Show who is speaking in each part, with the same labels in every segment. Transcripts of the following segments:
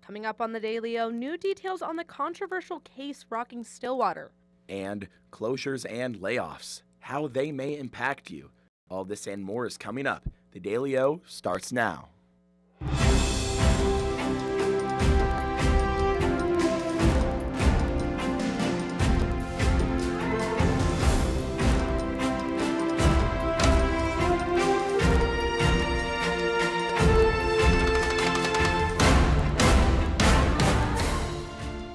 Speaker 1: Coming up on the Daily O, new details on the controversial case rocking Stillwater.
Speaker 2: And closures and layoffs, how they may impact you. All this and more is coming up. The Daily O starts now.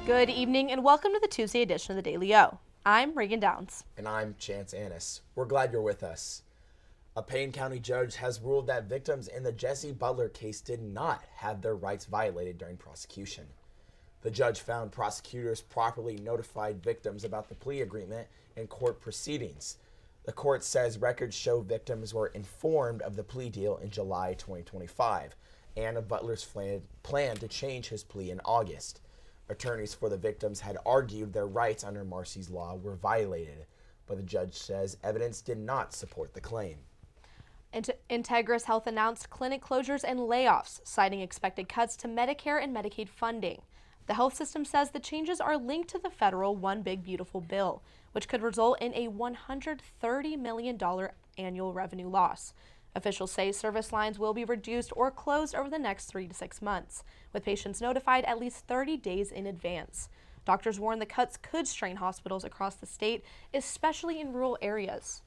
Speaker 1: Good evening and welcome to the Tuesday edition of the Daily O. I'm Reagan Downs.
Speaker 2: And I'm Chance Annis. We're glad you're with us. A Payne County judge has ruled that victims in the Jesse Butler case did not have their rights violated during prosecution. The judge found prosecutors properly notified victims about the plea agreement in court proceedings. The court says records show victims were informed of the plea deal in July 2025 and of Butler's plan to change his plea in August. Attorneys for the victims had argued their rights under Marsy's law were violated, but the judge says evidence did not support the claim.
Speaker 1: Integris Health announced clinic closures and layoffs, citing expected cuts to Medicare and Medicaid funding. The health system says the changes are linked to the federal One Big Beautiful bill, which could result in a $130 million annual revenue loss. Officials say service lines will be reduced or closed over the next 3 to 6 months, with patients notified at least 30 days in advance. Doctors warn the cuts could strain hospitals across the state, especially in rural areas.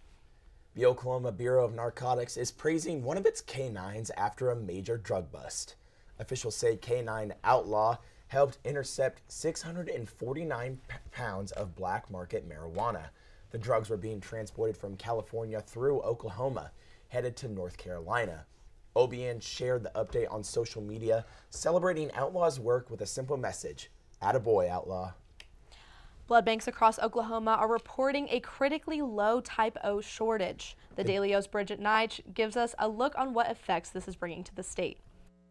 Speaker 2: The Oklahoma Bureau of Narcotics is praising one of its canines after a major drug bust. Officials say Canine Outlaw helped intercept 649 pounds of black market marijuana. The drugs were being transported from California through Oklahoma, headed to North Carolina. OBN shared the update on social media, celebrating Outlaw's work with a simple message: "Attaboy, Outlaw."
Speaker 1: Blood banks across Oklahoma are reporting a critically low Type O shortage. The Daily O's Bridget Nye gives us a look on what effects this is bringing to the state.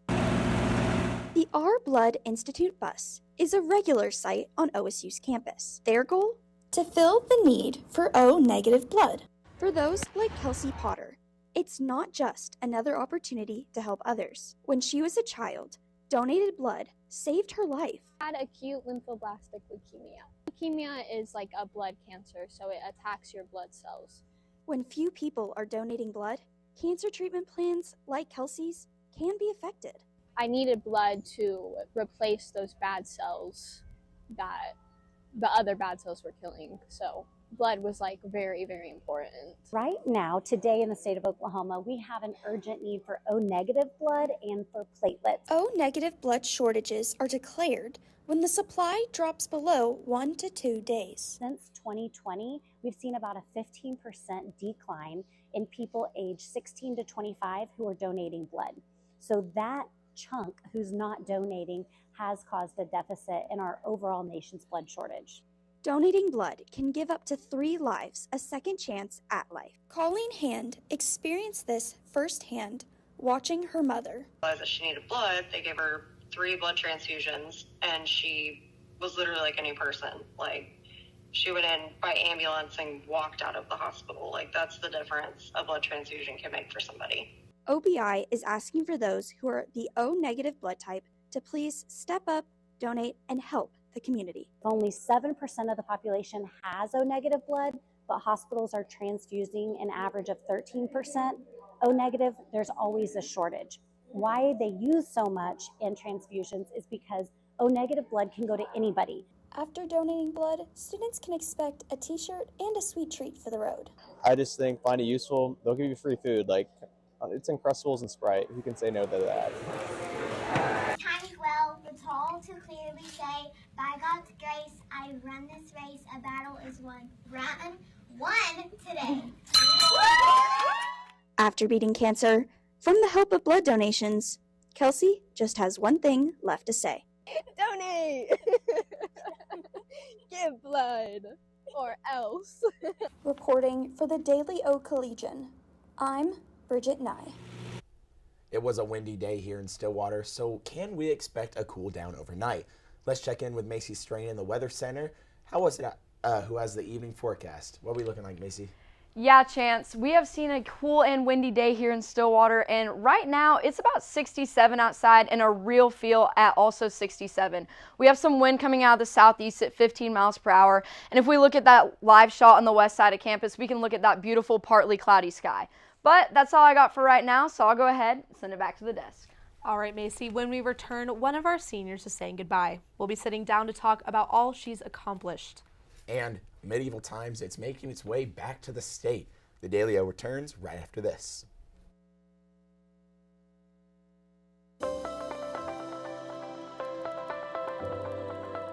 Speaker 3: The Our Blood Institute bus is a regular sight on OSU's campus. Their goal? To fill the need for O-negative blood. For those like Kelsey Potter, it's not just another opportunity to help others. When she was a child, donated blood saved her life.
Speaker 4: I had acute lymphoblastic leukemia. Leukemia is like a blood cancer, so it attacks your blood cells.
Speaker 3: When few people are donating blood, cancer treatment plans like Kelsey's can be affected.
Speaker 4: I needed blood to replace those bad cells that the other bad cells were killing, so blood was like very, very important.
Speaker 5: Right now, today in the state of Oklahoma, we have an urgent need for O-negative blood and for platelets.
Speaker 3: O-negative blood shortages are declared when the supply drops below 1 to 2 days.
Speaker 5: Since 2020, we've seen about a 15% decline in people aged 16 to 25 who are donating blood. So that chunk who's not donating has caused a deficit in our overall nation's blood shortage.
Speaker 3: Donating blood can give up to 3 lives a second chance at life. Colleen Hand experienced this firsthand, watching her mother.
Speaker 6: Realized that she needed blood. They gave her 3 blood transfusions, and she was literally like any person. Like, she went in by ambulance and walked out of the hospital. Like, that's the difference a blood transfusion can make for somebody.
Speaker 3: OBI is asking for those who are the O-negative blood type to please step up, donate, and help the community.
Speaker 5: Only 7% of the population has O-negative blood, but hospitals are transfusing an average of 13% O-negative. There's always a shortage. Why they use so much in transfusions is because O-negative blood can go to anybody.
Speaker 3: After donating blood, students can expect a t-shirt and a sweet treat for the road.
Speaker 7: I just think find it useful. They'll give you free food. Like, it's Uncrustables and Sprite. Who can say no to that?
Speaker 8: Tiny well, the tall to clearly say, by God's grace, I run this race, a battle is won. Won today.
Speaker 3: After beating cancer, from the help of blood donations, Kelsey just has one thing left to say.
Speaker 4: Donate! Give blood, or else.
Speaker 3: Reporting for the Daily O Collegian, I'm Bridget Nye.
Speaker 2: It was a windy day here in Stillwater, so can we expect a cool down overnight? Let's check in with Macy Strain in the Weather Center. How was it? Who has the evening forecast? What are we looking like, Macy?
Speaker 9: Yeah, Chance, we have seen a cool and windy day here in Stillwater, and right now it's about 67 outside and a real feel at also 67. We have some wind coming out of the southeast at 15 miles per hour, and if we look at that live shot on the west side of campus, we can look at that beautiful partly cloudy sky. But that's all I got for right now, so I'll go ahead and send it back to the desk.
Speaker 1: All right, Macy, when we return, one of our seniors is saying goodbye. We'll be sitting down to talk about all she's accomplished.
Speaker 2: And medieval times, it's making its way back to the state. The Daily O returns right after this.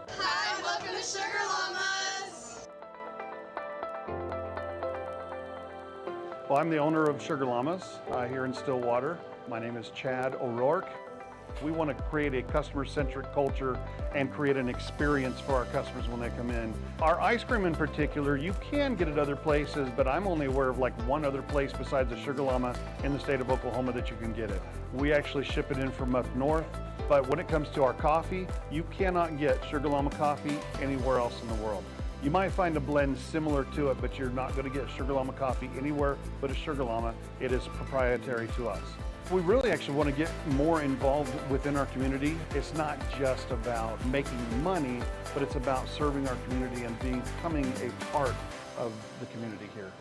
Speaker 10: Hi, welcome to Sugar Llamas.
Speaker 11: Well, I'm the owner of Sugar Llamas here in Stillwater. My name is Chad O'Rourke. We want to create a customer-centric culture and create an experience for our customers when they come in. Our ice cream in particular, you can get it other places, but I'm only aware of like one other place besides the Sugar Llama in the state of Oklahoma that you can get it. We actually ship it in from up north, but when it comes to our coffee, you cannot get Sugar Llama coffee anywhere else in the world. You might find a blend similar to it, but you're not going to get Sugar Llama coffee anywhere but a Sugar Llama. It is proprietary to us. We really actually want to get more involved within our community. It's not just about making money, but it's about serving our community and becoming a part of the community here.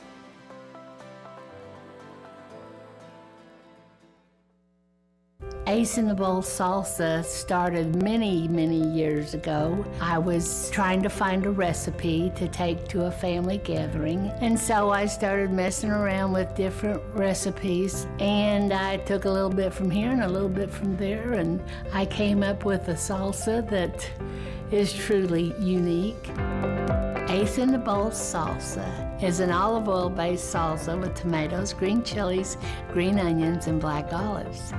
Speaker 12: Ace in the Bowl Salsa started many, many years ago. I was trying to find a recipe to take to a family gathering, and so I started messing around with different recipes, and I took a little bit from here and a little bit from there, and I came up with a salsa that is truly unique. Ace in the Bowl Salsa is an olive oil-based salsa with tomatoes, green chilies, green onions, and black olives.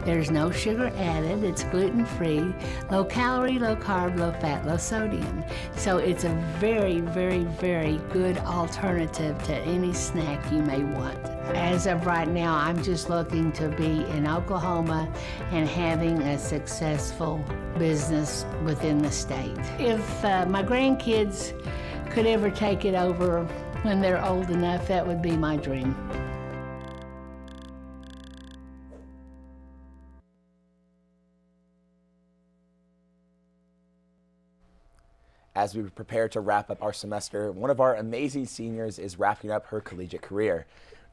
Speaker 12: There's no sugar added, it's gluten-free, low calorie, low carb, low fat, low sodium. So it's a very, very, very good alternative to any snack you may want. As of right now, I'm just looking to be in Oklahoma and having a successful business within the state. If my grandkids could ever take it over when they're old enough, that would be my dream.
Speaker 2: As we prepare to wrap up our semester, one of our amazing seniors is wrapping up her collegiate career.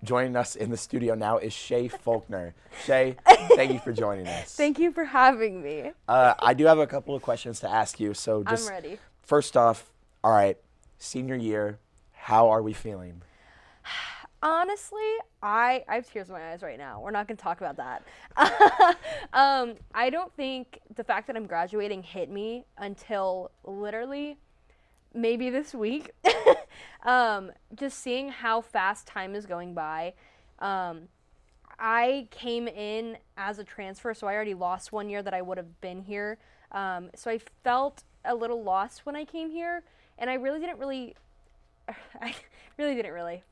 Speaker 2: Joining us in the studio now is Shay Faulkner. Shay, thank you for joining us.
Speaker 9: Thank you for having me.
Speaker 2: I do have a couple of questions to ask you. So just
Speaker 9: I'm ready.
Speaker 2: First off, all right, senior year, how are we feeling?
Speaker 9: Honestly, I have tears in my eyes right now. We're not going to talk about that. I don't think the fact that I'm graduating hit me until literally maybe this week. Just seeing how fast time is going by. I came in as a transfer, so I already lost 1 year that I would have been here. So I felt a little lost when I came here, and I really didn't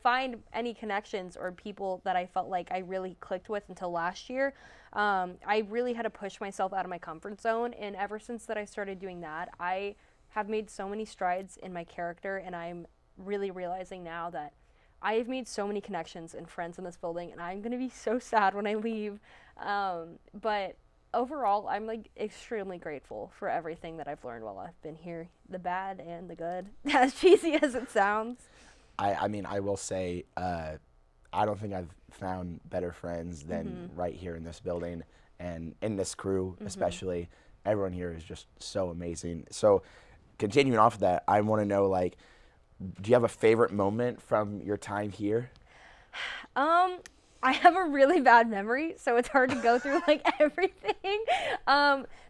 Speaker 9: find any connections or people that I felt like I really clicked with until last year. I really had to push myself out of my comfort zone, and ever since that I started doing that, I have made so many strides in my character, and I'm really realizing now that I have made so many connections and friends in this building, and I'm gonna be so sad when I leave. But overall, I'm like extremely grateful for everything that I've learned while I've been here, the bad and the good, as cheesy as it sounds.
Speaker 2: I mean, I will say, I don't think I've found better friends than right here in this building and in this crew, especially. Everyone here is just so amazing. So continuing off of that, I want to know, like, do you have a favorite moment from your time here?
Speaker 9: I have a really bad memory, so it's hard to go through like everything.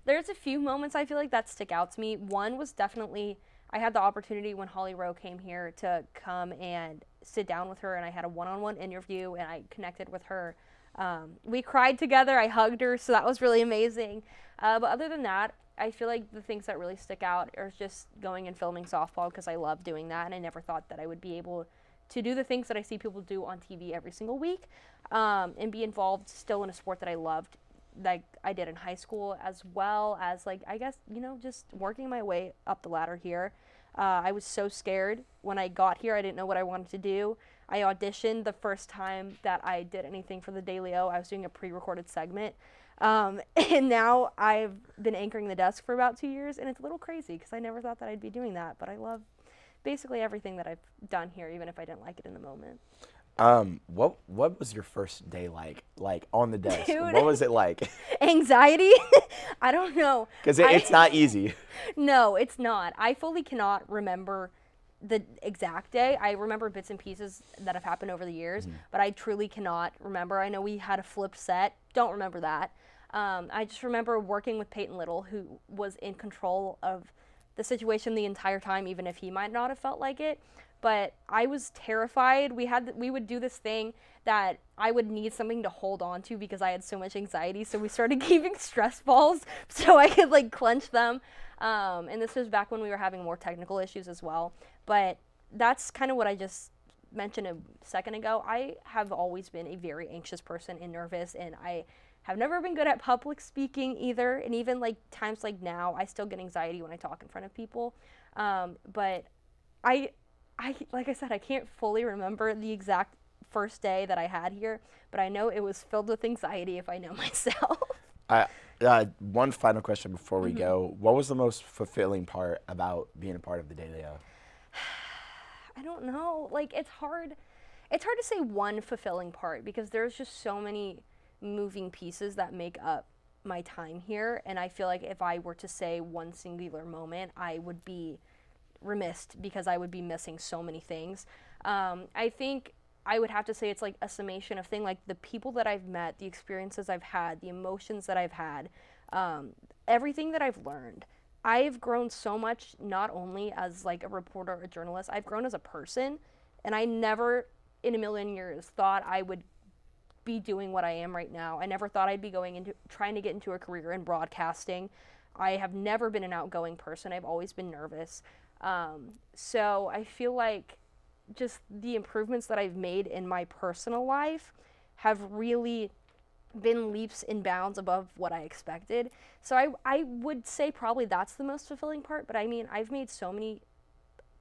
Speaker 9: There's a few moments I feel like that stick out to me. One was definitely, I had the opportunity when Holly Rowe came here to come and sit down with her, and I had a one-on-one interview, and I connected with her. We cried together, I hugged her, so that was really amazing. But other than that, I feel like the things that really stick out are just going and filming softball, because I love doing that, and I never thought that I would be able to do the things that I see people do on TV every single week, and be involved still in a sport that I loved, like I did in high school, as well as, like, I guess, you know, just working my way up the ladder here. I was so scared when I got here. I didn't know what I wanted to do. I auditioned the first time that I did anything for the Daily O. I was doing a pre-recorded segment. And now I've been anchoring the desk for about 2 years, and it's a little crazy because I never thought that I'd be doing that, but I love basically everything that I've done here, even if I didn't like it in the moment.
Speaker 2: What was your first day like on the desk?
Speaker 9: Dude.
Speaker 2: What was it like?
Speaker 9: Anxiety? I don't know.
Speaker 2: Because it's not easy.
Speaker 9: No, it's not. I fully cannot remember the exact day. I remember bits and pieces that have happened over the years, but I truly cannot remember. I know we had a flip set. Don't remember that. I just remember working with Peyton Little, who was in control of the situation the entire time, even if he might not have felt like it. But I was terrified. We would do this thing that I would need something to hold on to because I had so much anxiety. So we started keeping stress balls so I could like clench them. And this was back when we were having more technical issues as well. But that's kind of what I just mentioned a second ago. I have always been a very anxious person and nervous, and I have never been good at public speaking either. And even like times like now, I still get anxiety when I talk in front of people. But I like I said, I can't fully remember the exact first day that I had here, but I know it was filled with anxiety if I know myself.
Speaker 2: One final question before we go. What was the most fulfilling part about being a part of the Daily O?
Speaker 9: I don't know. Like, it's hard to say one fulfilling part because there's just so many moving pieces that make up my time here, and I feel like if I were to say one singular moment, I would be remiss because I would be missing so many things. I think I would have to say it's like a summation of things, like the people that I've met, the experiences I've had, the emotions that I've had, everything that I've learned. I've grown so much, not only as like a reporter or a journalist, I've grown as a person, and I never in a million years thought I would be doing what I am right now. I never thought I'd be trying to get into a career in broadcasting. I have never been an outgoing person. I've always been nervous. So I feel like just the improvements that I've made in my personal life have really been leaps and bounds above what I expected. So I would say probably that's the most fulfilling part, but I mean, I've made so many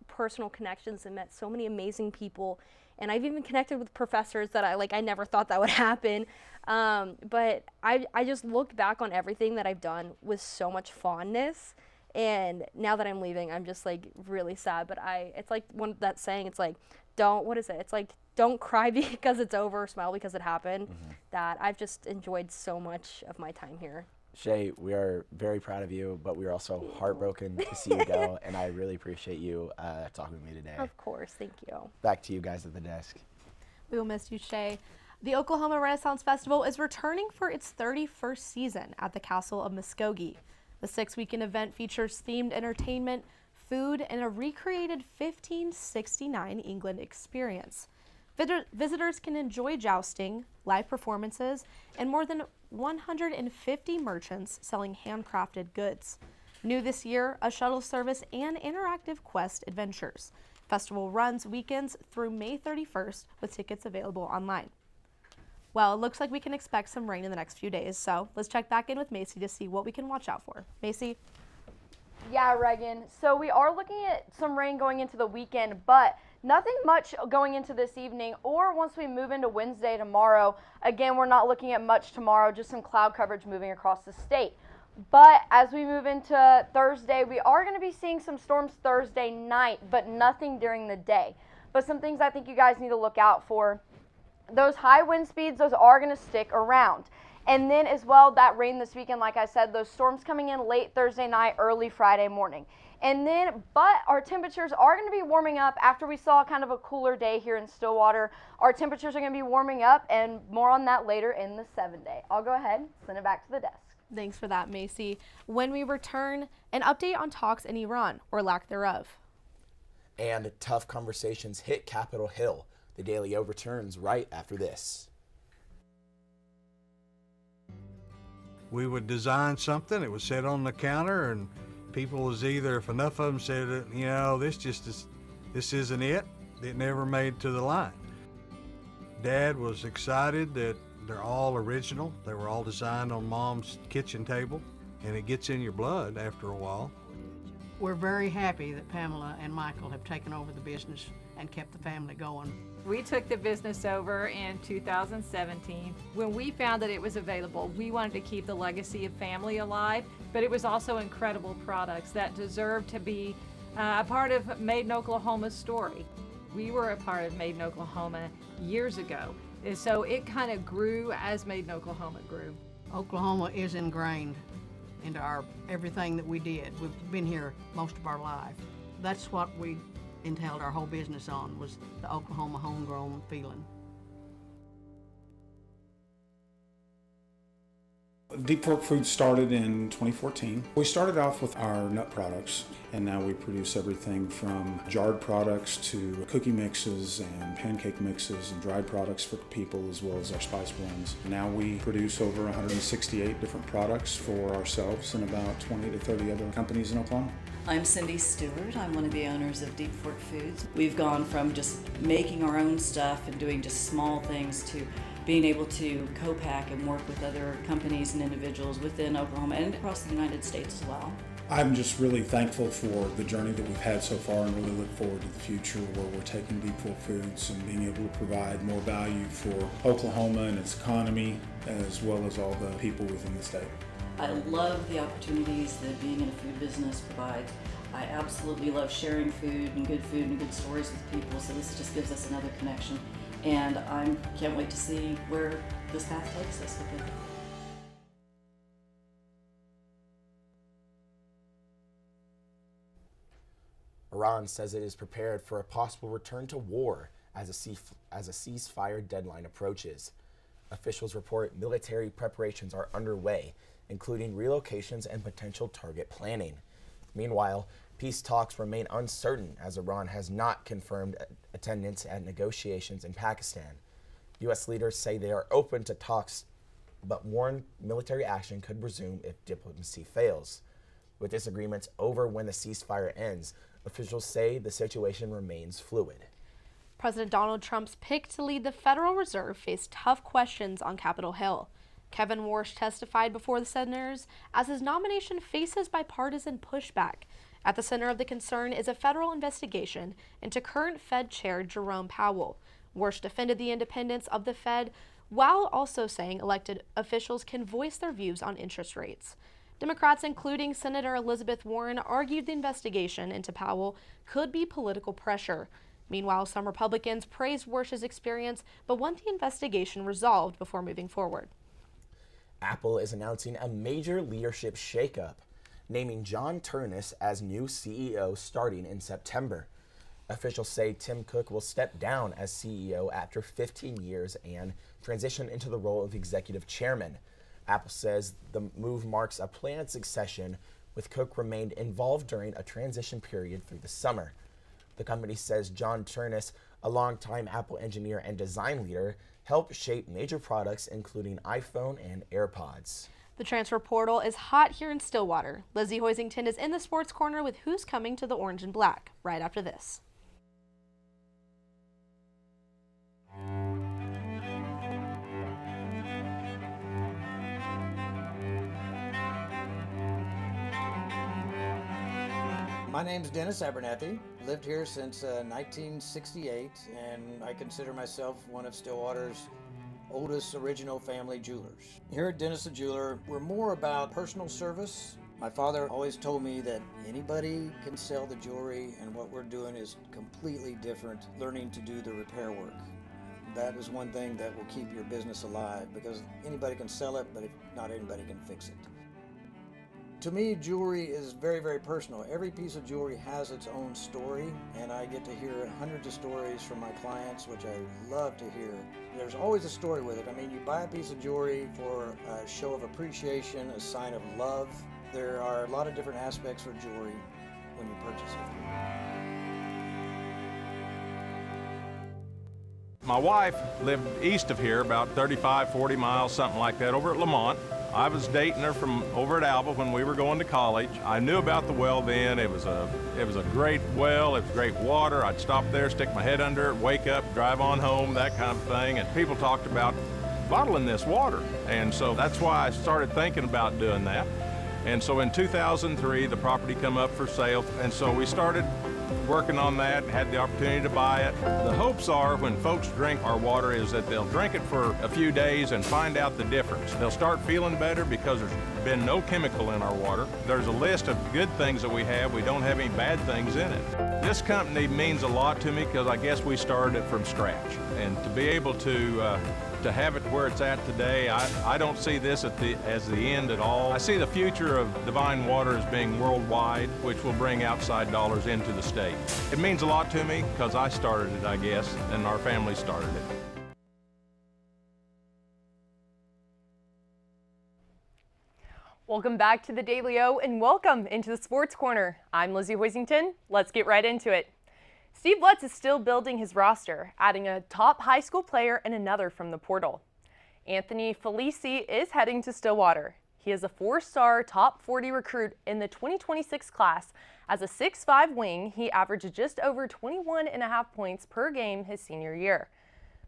Speaker 9: personal connections and met so many amazing people, and I've even connected with professors that I never thought that would happen. But I just look back on everything that I've done with so much fondness. And now that I'm leaving, I'm just like really sad. But it's like that saying, it's like, it's like, don't cry because it's over, smile because it happened. That I've just enjoyed so much of my time here.
Speaker 2: Shay, we are very proud of you, but we are also heartbroken to see you go, and I really appreciate you talking with me today.
Speaker 9: Of course, thank you.
Speaker 2: Back to you guys at the desk.
Speaker 1: We will miss you, Shay. The Oklahoma Renaissance Festival is returning for its 31st season at the Castle of Muskogee. The 6-weekend event features themed entertainment, food, and a recreated 1569 England experience. Visitors can enjoy jousting, live performances, and more than 150 merchants selling handcrafted goods. New this year, a shuttle service and interactive quest adventures. Festival runs weekends through May 31st with tickets available online. Well, it looks like we can expect some rain in the next few days, so let's check back in with Macy to see what we can watch out for. Macy?
Speaker 13: Yeah, Reagan. So we are looking at some rain going into the weekend, but nothing much going into this evening or once we move into Wednesday tomorrow. Again, we're not looking at much tomorrow, just some cloud coverage moving across the state. But as we move into Thursday, we are going to be seeing some storms Thursday night, but nothing during the day. But some things I think you guys need to look out for. Those high wind speeds, those are going to stick around. And then as well, that rain this weekend, like I said, those storms coming in late Thursday night, early Friday morning. And then, but our temperatures are going to be warming up after we saw kind of a cooler day here in Stillwater. Our temperatures are going to be warming up, and more on that later in the 7-day. I'll go ahead and send it back to the desk.
Speaker 1: Thanks for that, Macy. When we return, an update on talks in Iran, or lack thereof.
Speaker 2: And tough conversations hit Capitol Hill. The Daily O returns right after this.
Speaker 14: We would design something, it was set on the counter, and people was either, if enough of them said, you know, this isn't it, it never made to the line. Dad was excited that they're all original. They were all designed on Mom's kitchen table, and it gets in your blood after a while.
Speaker 15: We're very happy that Pamela and Michael have taken over the business and kept the family going.
Speaker 16: We took the business over in 2017. When we found that it was available, we wanted to keep the legacy of family alive, but it was also incredible products that deserved to be a part of Made in Oklahoma's story. We were a part of Made in Oklahoma years ago, and so it kind of grew as Made in Oklahoma grew.
Speaker 15: Oklahoma is ingrained into everything that we did. We've been here most of our life. That's what we entailed our whole business on, was the Oklahoma homegrown feeling.
Speaker 17: Deep Fork Foods started in 2014. We started off with our nut products, and now we produce everything from jarred products to cookie mixes and pancake mixes and dried products for people, as well as our spice blends. Now we produce over 168 different products for ourselves and about 20 to 30 other companies in Oklahoma.
Speaker 18: I'm Cindy Stewart. I'm one of the owners of Deep Fork Foods. We've gone from just making our own stuff and doing just small things to being able to co-pack and work with other companies and individuals within Oklahoma and across the United States as well.
Speaker 17: I'm just really thankful for the journey that we've had so far and really look forward to the future where we're taking Deep Fork Foods and being able to provide more value for Oklahoma and its economy, as well as all the people within the state.
Speaker 18: I love the opportunities that being in a food business provides. I absolutely love sharing food and good stories with people, so this just gives us another connection. And I can't wait to see where this path takes us with it.
Speaker 2: Iran says it is prepared for a possible return to war as a ceasefire deadline approaches. Officials report military preparations are underway, including relocations and potential target planning. Meanwhile, peace talks remain uncertain as Iran has not confirmed attendance at negotiations in Pakistan. U.S. leaders say they are open to talks, but warn military action could resume if diplomacy fails. With disagreements over when the ceasefire ends, officials say the situation remains fluid.
Speaker 1: President Donald Trump's pick to lead the Federal Reserve faced tough questions on Capitol Hill. Kevin Warsh testified before the senators as his nomination faces bipartisan pushback. At the center of the concern is a federal investigation into current Fed Chair Jerome Powell. Warsh defended the independence of the Fed while also saying elected officials can voice their views on interest rates. Democrats, including Senator Elizabeth Warren, argued the investigation into Powell could be political pressure. Meanwhile, some Republicans praised Warsh's experience but want the investigation resolved before moving forward.
Speaker 2: Apple is announcing a major leadership shakeup, naming John Ternus as new CEO starting in September. Officials say Tim Cook will step down as CEO after 15 years and transition into the role of executive chairman. Apple says the move marks a planned succession, with Cook remained involved during a transition period through the summer. The company says John Ternus, a longtime Apple engineer and design leader, helped shape major products including iPhone and AirPods.
Speaker 1: The transfer portal is hot here in Stillwater. Lizzie Hoisington is in the Sports Corner with who's coming to the Orange and Black right after this.
Speaker 19: My name's Dennis Abernathy. Lived here since 1968, and I consider myself one of Stillwater's oldest original family jewelers. Here at Dennis the Jeweler, we're more about personal service. My father always told me that anybody can sell the jewelry, and what we're doing is completely different, learning to do the repair work. That is one thing that will keep your business alive, because anybody can sell it, but not anybody can fix it. To me, jewelry is very, very personal. Every piece of jewelry has its own story, and I get to hear hundreds of stories from my clients, which I love to hear. There's always a story with it. I mean, you buy a piece of jewelry for a show of appreciation, a sign of love. There are a lot of different aspects for jewelry when you purchase it.
Speaker 20: My wife lived east of here, about 35, 40 miles, something like that, over at Lamont. I was dating her from over at Alba when we were going to college. I knew about the well then. It was a great well. It was great water. I'd stop there, stick my head under it, wake up, drive on home, that kind of thing. And people talked about bottling this water. And so that's why I started thinking about doing that. And so in 2003, the property come up for sale, and so we started working on that, had the opportunity to buy it. The hopes are when folks drink our water is that they'll drink it for a few days and find out the difference. They'll start feeling better because there's been no chemical in our water. There's a list of good things that we have. We don't have any bad things in it. This company means a lot to me because I guess we started it from scratch. And to be able to have it where it's at today, I don't see this as the end at all. I see the future of Divine Water as being worldwide, which will bring outside dollars into the state. It means a lot to me because I started it, I guess, and our family started it.
Speaker 21: Welcome back to the Daily O and welcome into the Sports Corner. I'm Lizzie Hoisington. Let's get right into it. Steve Lutz is still building his roster, adding a top high school player and another from the portal. Anthony Felici is heading to Stillwater. He is a 4-star top 40 recruit in the 2026 class. As a 6'5" wing, he averaged just over 21.5 points per game his senior year.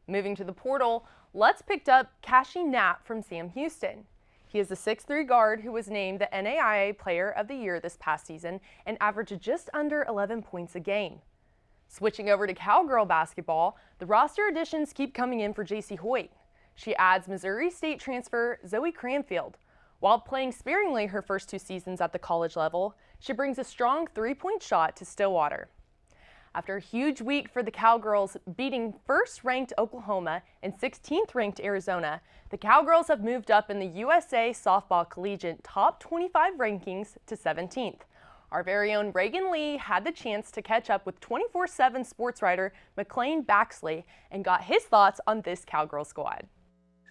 Speaker 21: Moving to the portal, Lutz picked up Kashi Knapp from Sam Houston. He is a 6'3" guard who was named the NAIA Player of the Year this past season and averaged just under 11 points a game. Switching over to Cowgirl basketball, the roster additions keep coming in for JC Hoyt. She adds Missouri State transfer Zoe Cranfield. While playing sparingly her first 2 seasons at the college level, she brings a strong 3-point shot to Stillwater. After a huge week for the Cowgirls beating first-ranked Oklahoma and 16th-ranked Arizona, the Cowgirls have moved up in the USA Softball Collegiate Top 25 rankings to 17th. Our very own Reagan Lee had the chance to catch up with 24/7 sports writer McLean Baxley and got his thoughts on this Cowgirl squad.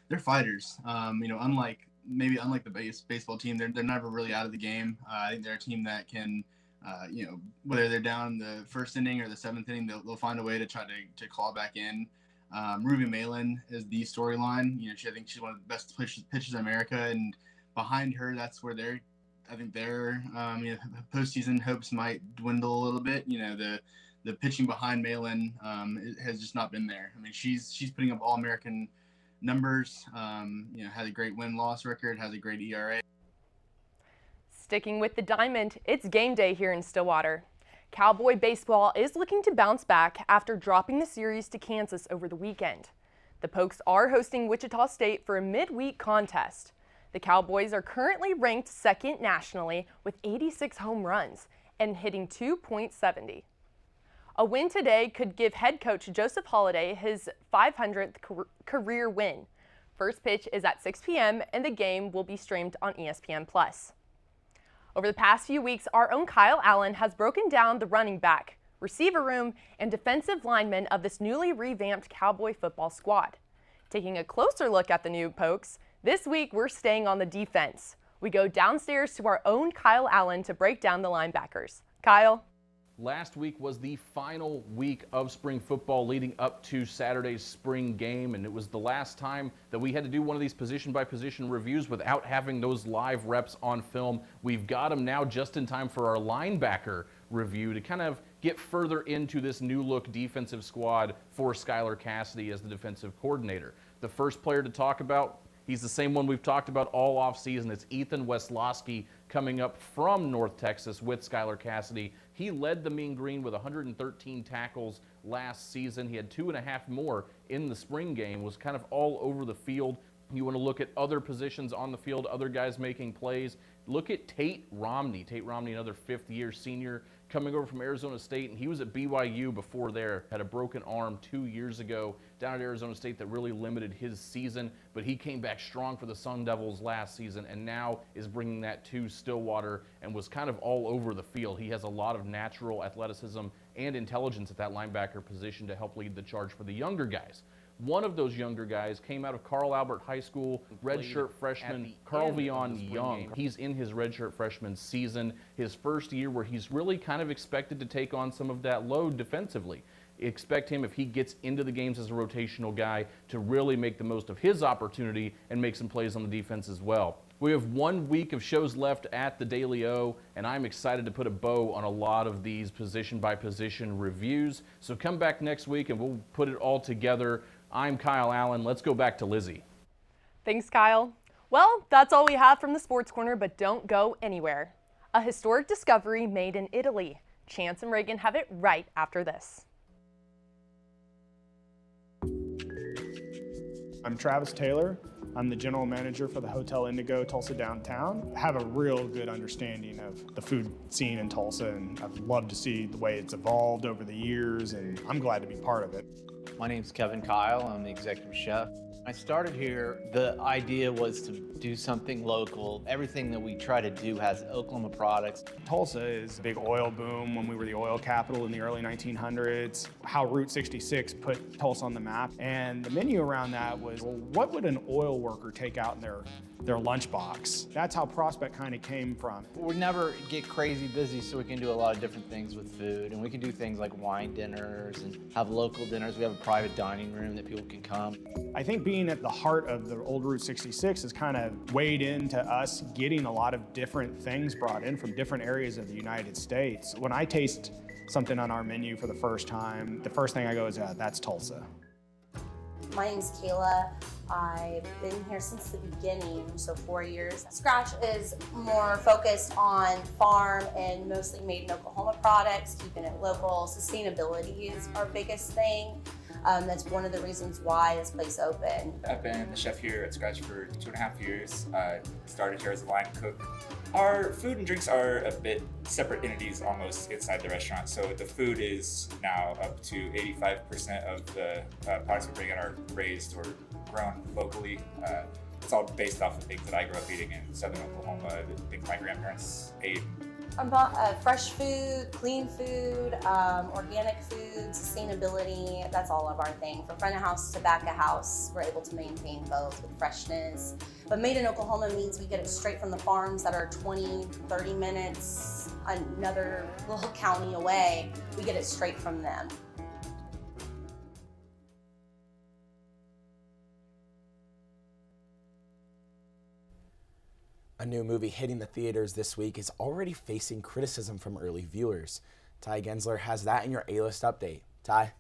Speaker 22: They're fighters. Unlike the baseball team, they're never really out of the game. I think they're a team that can, whether they're down in the first inning or the 7th inning, they'll find a way to try to claw back in. Ruby Malin is the storyline. I think she's one of the best pitchers in America, and behind her, that's where their postseason hopes might dwindle a little bit. The pitching behind Malin has just not been there. I mean, she's putting up All-American numbers. Has a great win-loss record, has a great ERA.
Speaker 21: Sticking with the Diamond, it's game day here in Stillwater. Cowboy baseball is looking to bounce back after dropping the series to Kansas over the weekend. The Pokes are hosting Wichita State for a midweek contest. The Cowboys are currently ranked 2nd nationally with 86 home runs and hitting .270. A win today could give head coach Joseph Holliday his 500th career win. First pitch is at 6 p.m. and the game will be streamed on ESPN+. Over the past few weeks, our own Kyle Allen has broken down the running back, receiver room, and defensive linemen of this newly revamped Cowboy football squad. Taking a closer look at the new Pokes, this week we're staying on the defense. We go downstairs to our own Kyle Allen to break down the linebackers. Kyle?
Speaker 23: Last week was the final week of spring football leading up to Saturday's spring game, and it was the last time that we had to do one of these position-by-position reviews without having those live reps on film. We've got them now just in time for our linebacker review to kind of get further into this new-look defensive squad for Skylar Cassidy as the defensive coordinator. The first player to talk about, he's the same one we've talked about all offseason. It's Ethan Westlowski coming up from North Texas with Skylar Cassidy. He led the Mean Green with 113 tackles last season. He had 2.5 more in the spring game, was kind of all over the field. You want to look at other positions on the field, other guys making plays. Look at Tate Romney. Tate Romney, another 5th-year senior coming over from Arizona State, and he was at BYU before there, had a broken arm 2 years ago down at Arizona State that really limited his season, but he came back strong for the Sun Devils last season and now is bringing that to Stillwater and was kind of all over the field. He has a lot of natural athleticism and intelligence at that linebacker position to help lead the charge for the younger guys. One of those younger guys came out of Carl Albert High School, redshirt freshman Carl Vion Young. He's in his redshirt freshman season, his first year where he's really kind of expected to take on some of that load defensively. Expect him, if he gets into the games as a rotational guy, to really make the most of his opportunity and make some plays on the defense as well. We have 1 week of shows left at the Daily O, and I'm excited to put a bow on a lot of these position-by-position reviews. So come back next week and we'll put it all together. I'm Kyle Allen. Let's go back to Lizzie.
Speaker 21: Thanks, Kyle. Well, that's all we have from the Sports Corner, but don't go anywhere. A historic discovery made in Italy. Chance and Reagan have it right after this.
Speaker 5: I'm Travis Taylor. I'm the general manager for the Hotel Indigo Tulsa Downtown. I have a real good understanding of the food scene in Tulsa, and I've loved to see the way it's evolved over the years, and I'm glad to be part of it.
Speaker 6: My name's Kevin Kyle. I'm the executive chef. I started here, the idea was to do something local. Everything that we try to do has Oklahoma products.
Speaker 5: Tulsa is a big oil boom when we were the oil capital in the early 1900s. How Route 66 put Tulsa on the map. And the menu around that was, well, what would an oil worker take out in their lunchbox? That's how Prospect kind of came from.
Speaker 6: We never get crazy busy, so we can do a lot of different things with food. And we can do things like wine dinners and have local dinners. We have a private dining room that people can come.
Speaker 5: I think being at the heart of the old Route 66 has kind of weighed into us getting a lot of different things brought in from different areas of the United States. When I taste something on our menu for the first time, the first thing I go is, that's Tulsa.
Speaker 7: My name's Kayla. I've been here since the beginning, so 4 years. Scratch is more focused on farm and mostly made in Oklahoma products, keeping it local. Sustainability is our biggest thing. That's one of the reasons why this place opened.
Speaker 24: I've been the chef here at Scratch for 2.5 years. Started here as a line cook. Our food and drinks are a bit separate entities almost inside the restaurant. So the food is now up to 85% of the products we bring in are raised or grown locally. It's all based off of things that I grew up eating in southern Oklahoma, things my grandparents ate.
Speaker 7: About fresh food, clean food, organic food, sustainability, that's all of our thing. From front of house to back of house, we're able to maintain both with freshness. But made in Oklahoma means we get it straight from the farms that are 20, 30 minutes, another little county away. We get it straight from them.
Speaker 2: A new movie hitting the theaters this week is already facing criticism from early viewers. Ty Gensler has that in your A-List update. Ty?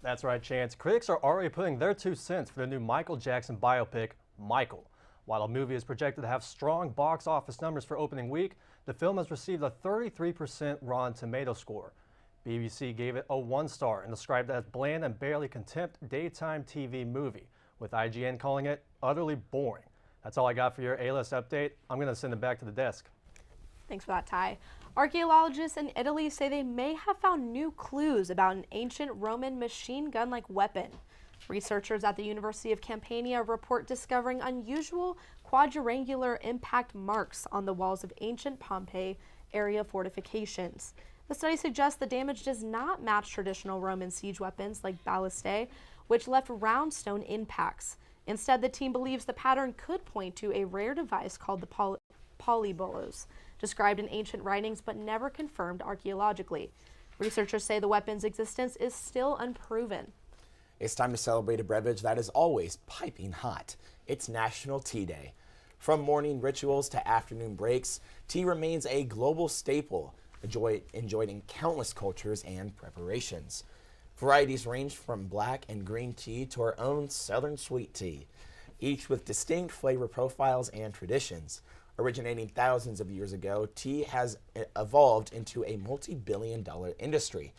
Speaker 25: That's right, Chance. Critics are already putting their 2 cents for the new Michael Jackson biopic, Michael. While the movie is projected to have strong box office numbers for opening week, the film has received a 33% Rotten Tomato score. BBC gave it a 1 star and described it as bland and barely contempt daytime TV movie, with IGN calling it utterly boring. That's all I got for your A-List update. I'm going to send it back to the desk.
Speaker 1: Thanks for that, Ty. Archaeologists in Italy say they may have found new clues about an ancient Roman machine gun-like weapon. Researchers at the University of Campania report discovering unusual quadrangular impact marks on the walls of ancient Pompeii area fortifications. The study suggests the damage does not match traditional Roman siege weapons like ballistae, which left round stone impacts. Instead, the team believes the pattern could point to a rare device called the polybolos, described in ancient writings but never confirmed archaeologically. Researchers say the weapon's existence is still unproven.
Speaker 2: It's time to celebrate a beverage that is always piping hot. It's National Tea Day. From morning rituals to afternoon breaks, tea remains a global staple, enjoyed in countless cultures and preparations. Varieties range from black and green tea to our own southern sweet tea, each with distinct flavor profiles and traditions. Originating thousands of years ago, tea has evolved into a multi-billion-dollar industry.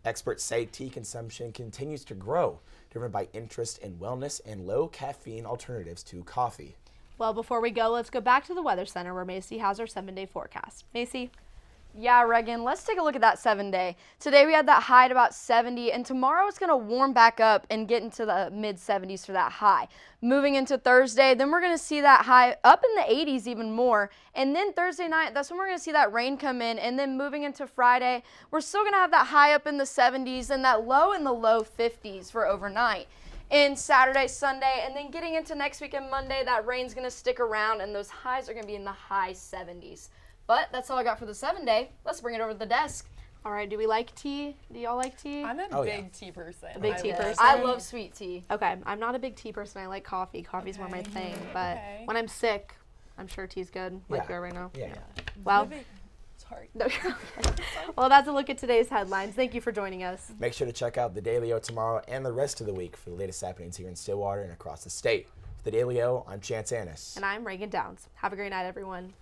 Speaker 2: Experts say tea consumption continues to grow, driven by interest in wellness and low-caffeine alternatives to coffee.
Speaker 1: Well, before we go, let's go back to the Weather Center where Macy has our 7-day forecast. Macy?
Speaker 13: Yeah, Reagan, let's take a look at that 7-day. Today we had that high at about 70, and tomorrow it's going to warm back up and get into the mid-70s for that high. Moving into Thursday, then we're going to see that high up in the 80s even more. And then Thursday night, that's when we're going to see that rain come in. And then moving into Friday, we're still going to have that high up in the 70s and that low in the low 50s for overnight. And Saturday, Sunday, and then getting into next weekend, Monday, that rain's going to stick around, and those highs are going to be in the high 70s. But that's all I got for the 7-day. Let's bring it over to the desk.
Speaker 1: All right, do we like tea? Do y'all like tea?
Speaker 21: I'm a big tea person.
Speaker 1: A big tea person?
Speaker 13: I love sweet tea.
Speaker 1: Okay, I'm not a big tea person. I like coffee. Coffee's more my thing. But when I'm sick, I'm sure tea's good, like you are right now.
Speaker 2: Yeah.
Speaker 1: Well,
Speaker 21: sorry.
Speaker 1: No, you're okay. Well, that's a look at today's headlines. Thank you for joining us.
Speaker 2: Make sure to check out the Daily O tomorrow and the rest of the week for the latest happenings here in Stillwater and across the state. For the Daily O, I'm Chance Annis.
Speaker 1: And I'm Reagan Downs. Have a great night, everyone.